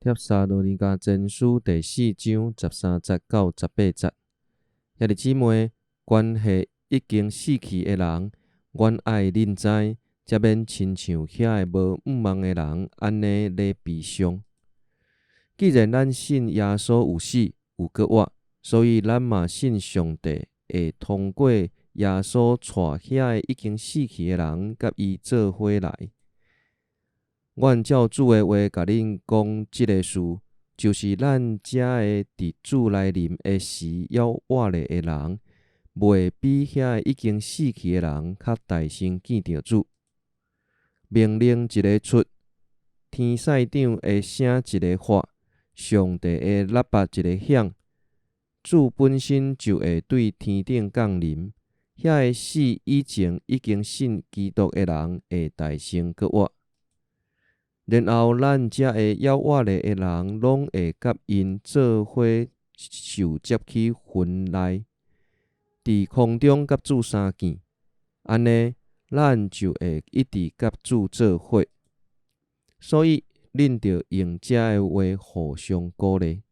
帖撒罗尼迦前书第4章13节到18节。兄弟姊妹，关系已经死去的人，愿爱恁知，才免亲像遐个无毋望的人安尼咧悲伤。既然咱信耶稣有死有搁活，所以咱嘛信上帝会通过耶稣带遐个已经死去的人，甲伊做伙来。阮照主的话甲恁讲即个事，就是咱遮个伫主内啉的时要活咧的人，袂比遐个已经死去的人较大声见着主。命令一个出，天使长会声一个发，上帝会喇叭一个响，主本身就会对天顶降临。遐个死以前已经信基督的人会大声搁活。然后，咱遮个要活咧的人，拢会甲因做伙受接去云内，伫空中甲主相见。安尼，咱就会一直甲主做伙。所以，恁着用遮个话互相鼓励。